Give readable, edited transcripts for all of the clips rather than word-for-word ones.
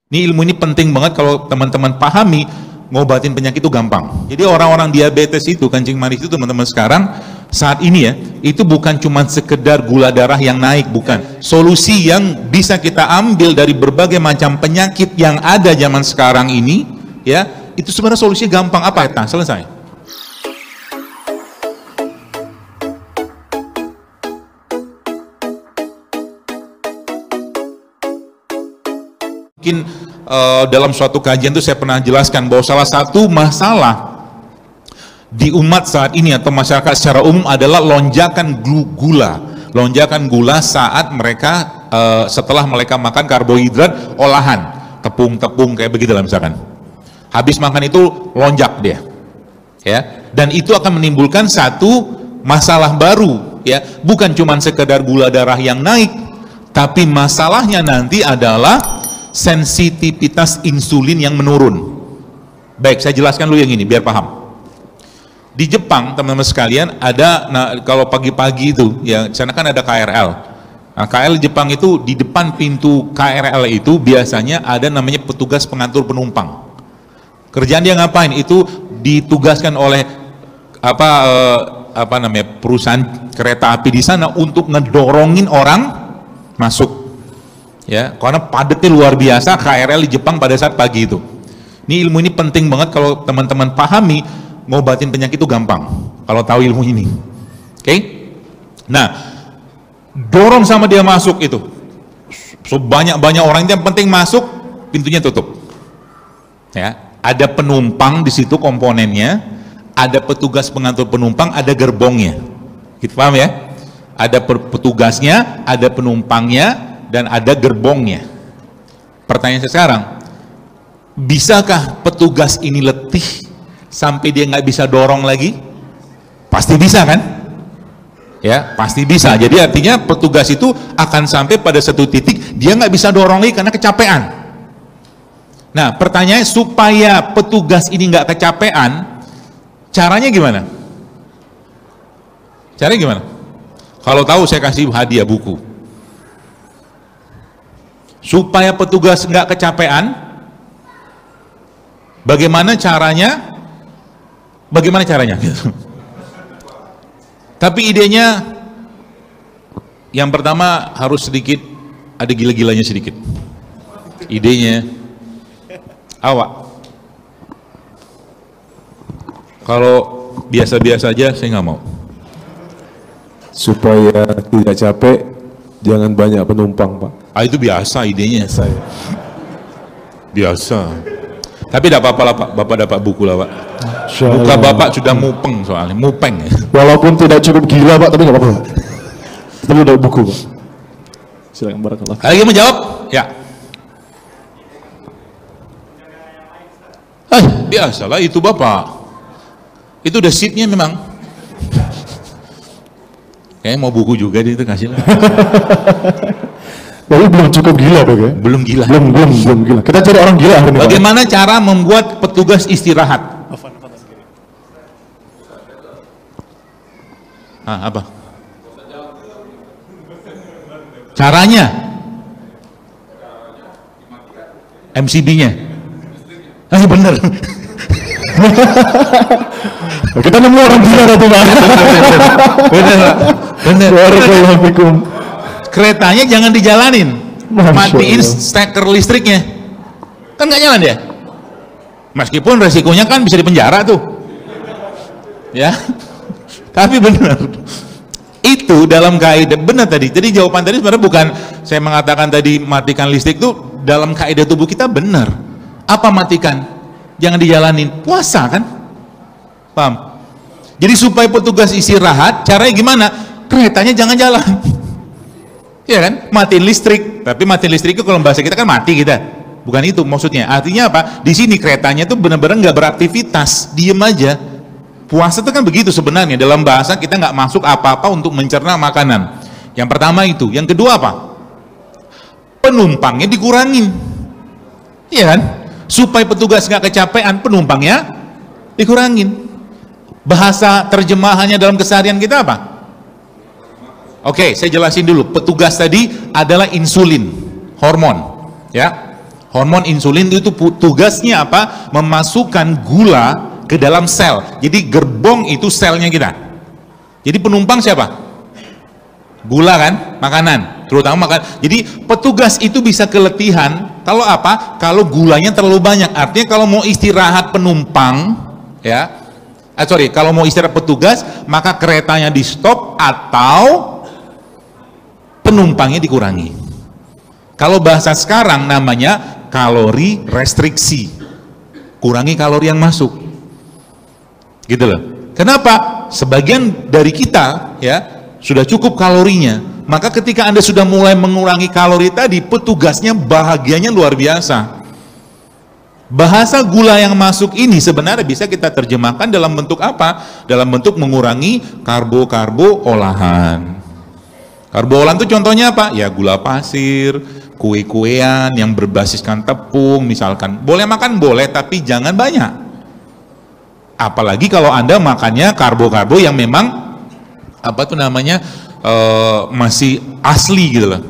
Ini ilmu ini penting banget kalau teman-teman pahami, ngobatin penyakit itu gampang. Jadi orang-orang diabetes itu, kencing manis itu teman-teman sekarang, saat ini ya, itu bukan cuma sekedar gula darah yang naik, bukan. Solusi yang bisa kita ambil dari berbagai macam penyakit yang ada zaman sekarang ini, ya, itu sebenarnya solusinya gampang. Apa? Selesai. Mungkin dalam suatu kajian itu saya pernah jelaskan bahwa salah satu masalah di umat saat ini atau masyarakat secara umum adalah lonjakan gula saat mereka setelah mereka makan karbohidrat olahan, tepung kayak begitu lah misalkan. Habis makan itu lonjak dia, ya, dan itu akan menimbulkan satu masalah baru, ya, bukan cuma sekedar gula darah yang naik, tapi masalahnya nanti adalah sensitivitas insulin yang menurun. Baik, saya jelaskan dulu yang ini biar paham. Di Jepang, teman-teman sekalian, ada, kalau pagi-pagi itu, ya, sana kan ada KRL. Nah, KRL Jepang itu di depan pintu KRL itu biasanya ada namanya petugas pengatur penumpang. Kerjaan dia ngapain? Itu ditugaskan oleh perusahaan kereta api di sana untuk ngedorongin orang masuk. Ya, karena padatnya luar biasa KRL di Jepang pada saat pagi itu. Ini ilmu ini penting banget kalau teman-teman pahami, ngobatin penyakit itu gampang kalau tahu ilmu ini. Oke? Nah, dorong sama dia masuk itu. Sebanyak-banyak orang, yang penting masuk, pintunya tutup. Ya, ada penumpang di situ komponennya, ada petugas pengatur penumpang, ada gerbongnya. Gitu, paham ya? Ada petugasnya, ada penumpangnya, dan ada gerbongnya. Pertanyaan saya sekarang, bisakah petugas ini letih sampai dia nggak bisa dorong lagi? Pasti bisa kan? Ya, pasti bisa. Jadi artinya petugas itu akan sampai pada satu titik dia nggak bisa dorong lagi karena kecapean. Nah, pertanyaannya, supaya petugas ini nggak kecapean, caranya gimana? Caranya gimana? Kalau tahu saya kasih hadiah buku. Supaya petugas nggak kecapean, bagaimana caranya? Bagaimana caranya? Tapi idenya, yang pertama harus sedikit ada gila-gilanya sedikit. Idenya, awak. Kalau biasa-biasa aja, saya nggak mau. Supaya tidak capek, jangan banyak penumpang, Pak. Itu biasa idenya. Saya. Biasa. Tapi tidak apa-apa lah Pak, Bapak dapat buku lah Pak. Muka Bapak sudah mupeng soalnya, mupeng. Walaupun tidak cukup gila Pak, tapi nggak apa-apa Pak. Tapi udah buku Pak. Silakan, barakallah. Ada yang menjawab? Ya. Biasalah itu Bapak. Itu udah seatnya memang. Kayaknya mau buku juga dia itu kasih lah. Tapi belum cukup gila Pak ya? Belum gila. Belum gila. Kita cari orang gila hari ini. Bagaimana cara membuat petugas istirahat? Apa? Caranya? MCB-nya? Bener. Kita nemu orang gila itu Pak. Bener. Waalaikumsalam. Keretanya jangan dijalanin, matiin steker listriknya, kan nggak jalan dia. Meskipun resikonya kan bisa dipenjara tuh, ya. Tapi benar, itu dalam kaidah benar tadi. Jadi jawaban tadi sebenarnya bukan saya mengatakan tadi matikan listrik tuh dalam kaidah tubuh kita benar. Apa matikan? Jangan dijalanin, puasa kan? Paham? Jadi supaya petugas istirahat, caranya gimana? Keretanya jangan jalan. Ya kan, matiin listrik. Tapi matiin listrik itu kalau bahasa kita kan mati kita. Bukan itu maksudnya. Artinya apa? Di sini keretanya itu benar-benar nggak beraktivitas, diem aja. Puasa itu kan begitu sebenarnya. Dalam bahasa kita nggak masuk apa-apa untuk mencerna makanan. Yang pertama itu. Yang kedua apa? Penumpangnya dikurangin. Iya kan? Supaya petugas nggak kecapean, penumpangnya dikurangin. Bahasa terjemahannya dalam keseharian kita apa? Oke, saya jelasin dulu. Petugas tadi adalah insulin, hormon, ya. Hormon insulin itu tugasnya apa? Memasukkan gula ke dalam sel. Jadi gerbong itu selnya kita. Jadi penumpang siapa? Gula kan? Makanan, terutama makan. Jadi petugas itu bisa keletihan kalau apa? Kalau gulanya terlalu banyak. Artinya kalau mau istirahat penumpang, ya. Kalau mau istirahat petugas, maka keretanya di stop atau penumpangnya dikurangi. Kalau bahasa sekarang namanya kalori restriksi. Kurangi kalori yang masuk. Gitu loh. Kenapa? Sebagian dari kita ya sudah cukup kalorinya. Maka ketika Anda sudah mulai mengurangi kalori tadi, petugasnya bahagianya luar biasa. Bahasa gula yang masuk ini sebenarnya bisa kita terjemahkan dalam bentuk apa? Dalam bentuk mengurangi karbo-karbo olahan. Karbo olahan itu contohnya apa? Ya gula pasir, kue-kuean yang berbasiskan tepung misalkan. Boleh makan boleh, tapi jangan banyak. Apalagi kalau Anda makannya karbo-karbo yang memang apa tuh namanya masih asli gitu loh.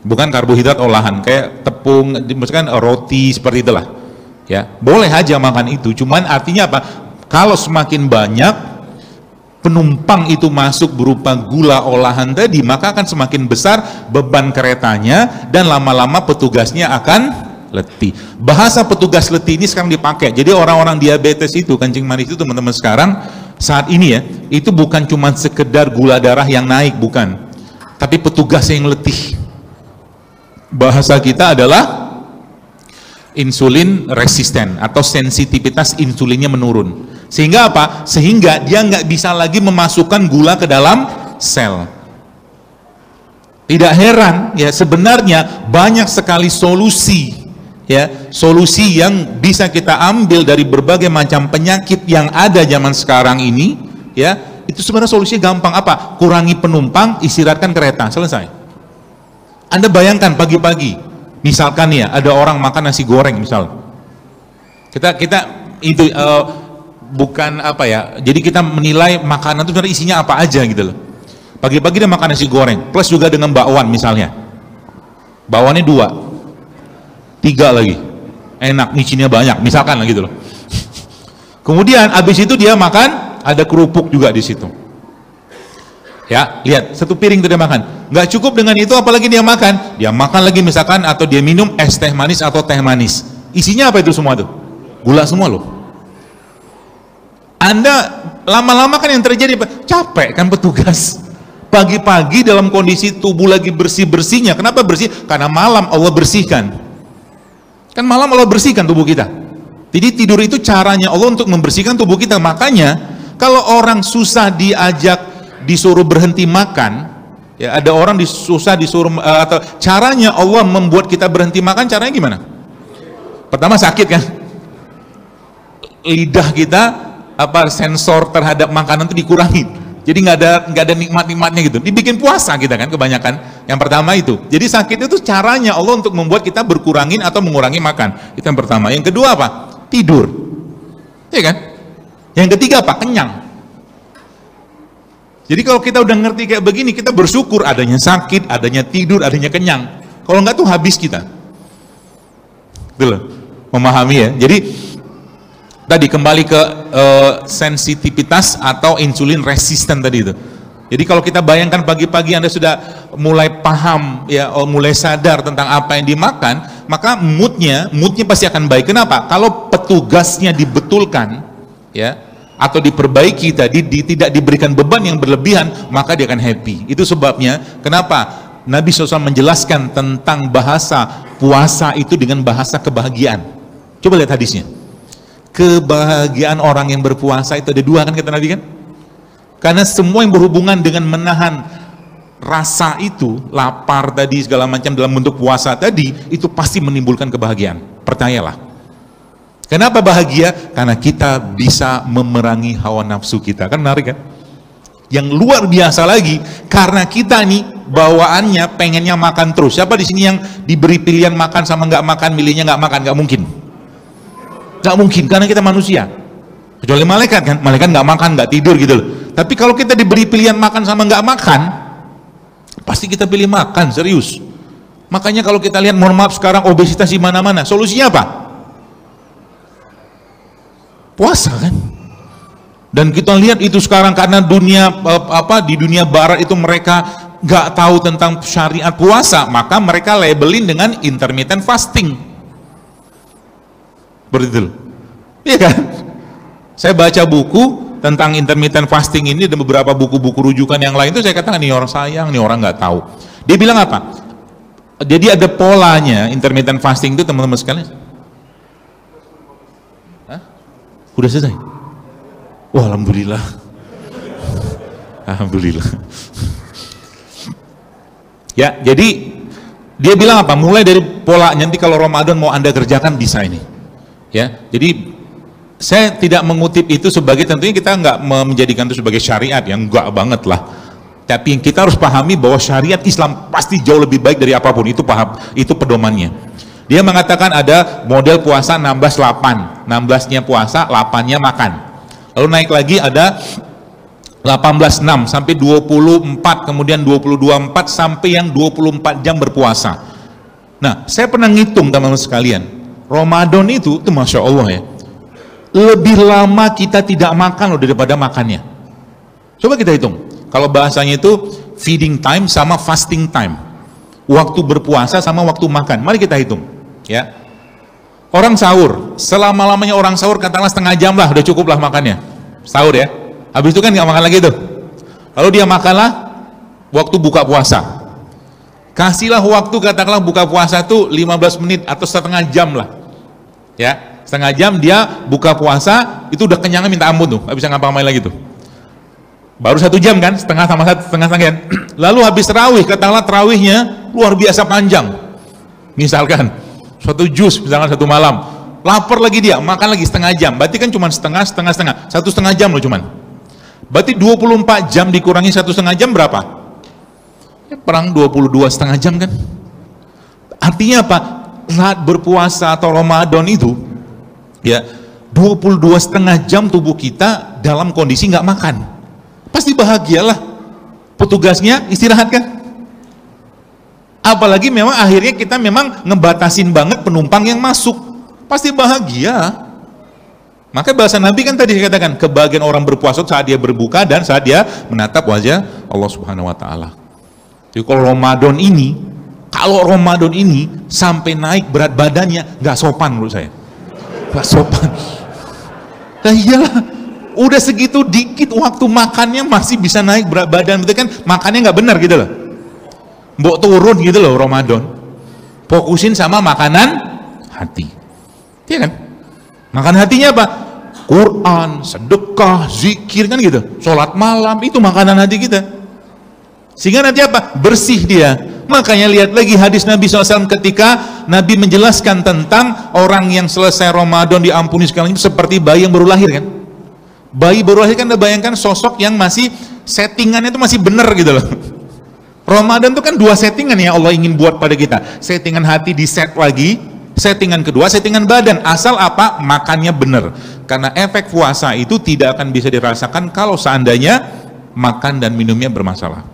Bukan karbohidrat olahan kayak tepung, misalkan roti seperti itulah. Ya, boleh aja makan itu, cuman artinya apa? Kalau semakin banyak penumpang itu masuk berupa gula olahan tadi, maka akan semakin besar beban keretanya dan lama-lama petugasnya akan letih. Bahasa petugas letih ini sekarang dipakai. Jadi orang-orang diabetes itu, kencing manis itu teman-teman sekarang saat ini ya, itu bukan cuma sekedar gula darah yang naik, bukan. Tapi petugas yang letih. Bahasa kita adalah insulin resisten atau sensitivitas insulinnya menurun. Sehingga apa? Sehingga dia nggak bisa lagi memasukkan gula ke dalam sel. Tidak heran ya, sebenarnya banyak sekali solusi ya, solusi yang bisa kita ambil dari berbagai macam penyakit yang ada zaman sekarang ini ya. Itu sebenarnya solusinya gampang. Apa? Kurangi penumpang, istirahatkan kereta, selesai. Anda bayangkan pagi-pagi misalkan ya, ada orang makan nasi goreng misal. Kita itu bukan apa ya. Jadi kita menilai makanan itu sebenarnya isinya apa aja gitu loh. Pagi-pagi dia makan nasi goreng, plus juga dengan bakwan misalnya. Bakwannya 2, 3 lagi. Enak, micinnya banyak, misalkan lah gitu loh. Kemudian habis itu dia makan ada kerupuk juga di situ. Ya, lihat, 1 piring itu dia makan. Nggak cukup dengan itu, apalagi dia makan lagi misalkan, atau dia minum es teh manis atau teh manis. Isinya apa itu semua tuh? Gula semua loh. Anda lama-lama kan yang terjadi, capek kan petugas. Pagi-pagi dalam kondisi tubuh lagi bersih-bersihnya. Kenapa bersih? Karena malam Allah bersihkan. Kan malam Allah bersihkan tubuh kita. Jadi tidur itu caranya Allah untuk membersihkan tubuh kita. Makanya kalau orang susah disuruh berhenti makan, ya ada orang susah disuruh atau caranya Allah membuat kita berhenti makan, caranya gimana? Pertama sakit kan, lidah kita sensor terhadap makanan itu dikurangi, jadi nggak ada nikmat-nikmatnya gitu, dibikin puasa kita kan kebanyakan. Yang pertama itu, jadi sakit itu caranya Allah untuk membuat kita berkurangin atau mengurangi makan, itu yang pertama. Yang kedua apa? Tidur, ya kan? Yang ketiga apa? Kenyang. Jadi kalau kita udah ngerti kayak begini, kita bersyukur adanya sakit, adanya tidur, adanya kenyang. Kalau enggak tuh habis kita. Gitu loh, memahami ya. Jadi tadi kembali ke sensitivitas atau insulin resisten tadi itu. Jadi kalau kita bayangkan pagi-pagi Anda sudah mulai paham ya, mulai sadar tentang apa yang dimakan, maka moodnya pasti akan baik. Kenapa? Kalau petugasnya dibetulkan ya, atau diperbaiki tadi, tidak diberikan beban yang berlebihan, maka dia akan happy. Itu sebabnya kenapa Nabi SAW menjelaskan tentang bahasa puasa itu dengan bahasa kebahagiaan. Coba lihat hadisnya. Kebahagiaan orang yang berpuasa itu ada 2 kan kata Nabi kan? Karena semua yang berhubungan dengan menahan rasa itu, lapar tadi segala macam dalam bentuk puasa tadi, itu pasti menimbulkan kebahagiaan. Percayalah. Kenapa bahagia? Karena kita bisa memerangi hawa nafsu kita. Kan menarik kan? Yang luar biasa lagi, karena kita nih bawaannya pengennya makan terus. Siapa di sini yang diberi pilihan makan sama nggak makan, milihnya nggak makan? Nggak mungkin. Nggak mungkin, karena kita manusia. Kecuali malaikat kan? Malaikat nggak makan, nggak tidur gitu loh. Tapi kalau kita diberi pilihan makan sama nggak makan, pasti kita pilih makan, serius. Makanya kalau kita lihat, mohon maaf sekarang obesitas di mana-mana, solusinya apa? Puasa kan? Dan kita lihat itu sekarang karena dunia di dunia barat itu mereka nggak tahu tentang syariat puasa, maka mereka labelin dengan intermittent fasting. Seperti itu. Iya kan? Saya baca buku tentang intermittent fasting ini dan beberapa buku-buku rujukan yang lain itu, saya katakan ini orang sayang, ini orang nggak tahu. Dia bilang apa? Jadi ada polanya intermittent fasting itu, teman-teman sekalian. Hah? Udah selesai? Wah, alhamdulillah. Alhamdulillah. Ya, jadi dia bilang apa? Mulai dari pola, nanti kalau Ramadan mau Anda kerjakan bisa ini. Ya, jadi saya tidak mengutip itu sebagai, tentunya kita nggak menjadikan itu sebagai syariat, yang enggak banget lah. Tapi kita harus pahami bahwa syariat Islam pasti jauh lebih baik dari apapun, itu paham, itu pedomannya. Dia mengatakan ada model puasa 16-8, 16-nya puasa, 8-nya makan. Lalu naik lagi ada 18-6 sampai 24, kemudian 22-4 sampai yang 24 jam berpuasa. Nah, saya pernah ngitung teman-teman sekalian, Ramadan itu Masya Allah ya, lebih lama kita tidak makan loh daripada makannya. Coba kita hitung, kalau bahasanya itu feeding time sama fasting time, waktu berpuasa sama waktu makan. Mari kita hitung ya. Orang sahur, selama-lamanya orang sahur katakanlah setengah jam lah, udah cukup lah makannya, sahur ya. Habis itu kan nggak makan lagi tuh. Lalu dia makanlah waktu buka puasa. Kasihlah waktu katakanlah buka puasa tuh 15 menit atau setengah jam lah. Ya, setengah jam dia buka puasa, itu udah kenyangnya minta ampun tuh, nggak bisa ngapa-ngapain lagi tuh. Baru 1 jam kan, setengah sama setengah. Lalu habis tarawih, katakanlah tarawihnya luar biasa panjang. Misalkan 1 juz, misalkan 1 malam. Lapar lagi dia, makan lagi setengah jam. Berarti kan cuma setengah. 1,5 jam loh cuman. Berarti 24 jam dikurangi 1,5 jam berapa? Ya, perang 22,5 jam kan? Artinya apa? Saat berpuasa atau Ramadan itu, ya 22,5 jam tubuh kita dalam kondisi nggak makan. Pasti bahagialah. Petugasnya istirahat kan? Apalagi memang akhirnya kita memang ngebatasin banget penumpang yang masuk. Pasti bahagia. Maka bahasa Nabi kan tadi saya katakan, kebahagiaan orang berpuasa saat dia berbuka dan saat dia menatap wajah Allah Subhanahu wa taala. Jadi kalau Ramadan ini sampai naik berat badannya, nggak sopan menurut saya. Nggak sopan. Nah iyalah, udah segitu dikit waktu makannya masih bisa naik berat badan, itu kan makannya nggak benar gitu loh. Mbok turun gitu loh Ramadan. Fokusin sama makanan hati. Iya kan? Makan hatinya apa? Quran, sedekah, zikir kan gitu. Sholat malam, itu makanan hati kita. Sehingga nanti apa? Bersih dia. Makanya lihat lagi hadis Nabi SAW ketika Nabi menjelaskan tentang orang yang selesai Ramadan diampuni segalanya itu seperti bayi yang baru lahir kan. Bayi baru lahir kan, Anda bayangkan sosok yang masih settingannya itu masih benar gitu loh. Ramadan itu kan 2 settingan ya Allah ingin buat pada kita. Settingan hati di set lagi, settingan kedua, settingan badan. Asal apa? Makannya benar. Karena efek puasa itu tidak akan bisa dirasakan kalau seandainya makan dan minumnya bermasalah.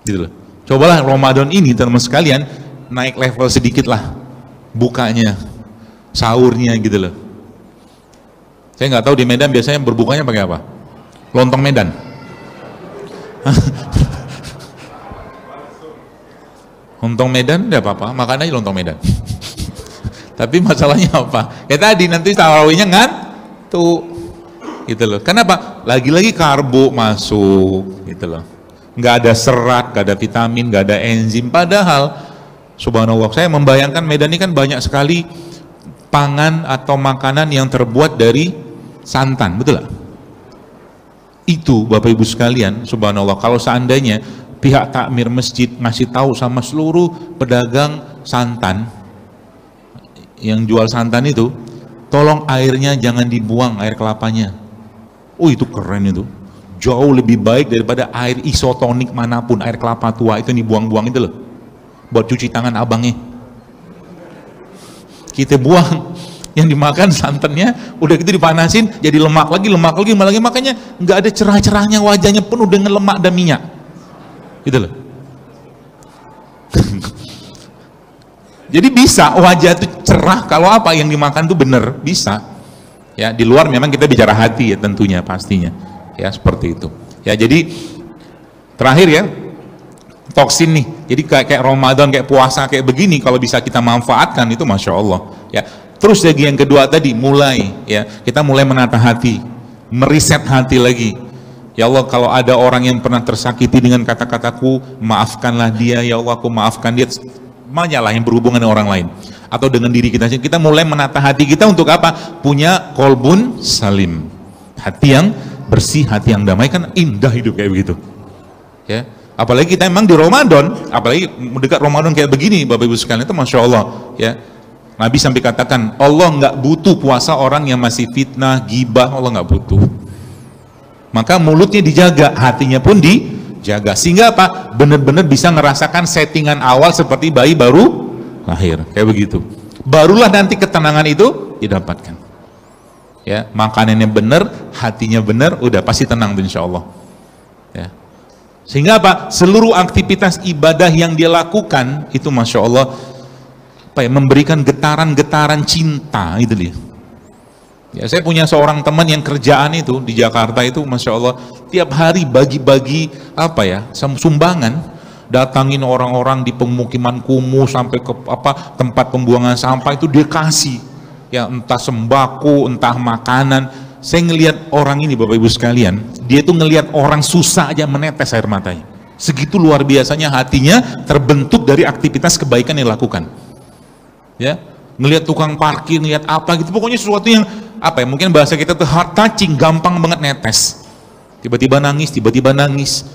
Gitu loh. Cobalah Ramadan ini teman-teman sekalian naik level sedikit lah. Bukanya, sahurnya gitu loh. Saya nggak tahu di Medan biasanya berbukanya pakai apa? Lontong Medan. Lontong Medan tidak apa-apa, makan aja lontong Medan. Tapi masalahnya apa? Ya tadi nanti tarawihnya ngantuk, gitu loh. Kenapa? Lagi-lagi karbo masuk, gitu loh. Nggak ada serat, nggak ada vitamin, nggak ada enzim. Padahal, subhanallah, saya membayangkan Medan ini kan banyak sekali pangan atau makanan yang terbuat dari santan, betul nggak? Itu Bapak Ibu sekalian, subhanallah, kalau seandainya pihak takmir masjid ngasih tahu sama seluruh pedagang santan yang jual santan itu, tolong airnya jangan dibuang, air kelapanya. Oh itu keren itu, jauh lebih baik daripada air isotonik manapun, air kelapa tua itu dibuang-buang itu loh, buat cuci tangan abangnya. Kita buang, yang dimakan santannya, udah gitu dipanasin, jadi lemak lagi, makanya nggak ada cerah-cerahnya, wajahnya penuh dengan lemak dan minyak, gitu loh. Jadi bisa wajah itu cerah kalau apa yang dimakan itu benar, bisa. Ya, di luar memang kita bicara hati ya tentunya pastinya. Ya, seperti itu. Ya, jadi terakhir ya, toksin nih. Jadi kayak Ramadan, kayak puasa kayak begini kalau bisa kita manfaatkan itu Masya Allah. Ya, terus lagi yang kedua tadi mulai ya, kita mulai menata hati, meriset hati lagi. Ya Allah, kalau ada orang yang pernah tersakiti dengan kata-kataku, maafkanlah dia, ya Allah, aku maafkan dia. Banyak yang berhubungan dengan orang lain atau dengan diri kita. Kita mulai menata hati kita untuk apa? Punya kolbun salim, hati yang bersih, hati yang damai. Kan indah hidup kayak begitu. Ya, apalagi kita memang di Ramadan, apalagi mendekat Ramadan kayak begini, Bapak Ibu sekalian, itu Masya Allah. Ya, Nabi sampai katakan, Allah nggak butuh puasa orang yang masih fitnah, gibah, Allah nggak butuh. Maka mulutnya dijaga, hatinya pun dijaga, sehingga apa? Benar-benar bisa ngerasakan settingan awal seperti bayi baru lahir, kayak begitu. Barulah nanti ketenangan itu didapatkan. Ya, makanannya benar, hatinya benar, udah pasti tenang insya Allah. Ya. Sehingga apa? Seluruh aktivitas ibadah yang dia lakukan itu Masya Allah apa ya, memberikan getaran-getaran cinta itu dia. Ya, saya punya seorang teman yang kerjaan itu di Jakarta itu Masya Allah tiap hari bagi-bagi apa ya, sumbangan, datangin orang-orang di pemukiman kumuh sampai ke apa tempat pembuangan sampah itu dia kasih ya, entah sembako, entah makanan. Saya ngelihat orang ini Bapak Ibu sekalian, dia itu ngelihat orang susah aja menetes air matanya. Segitu luar biasanya hatinya terbentuk dari aktivitas kebaikan yang dilakukan. Ya, ngelihat tukang parkir, ngelihat apa gitu, pokoknya sesuatu yang apa ya, mungkin bahasa kita tuh heart touching, gampang banget netes. Tiba-tiba nangis,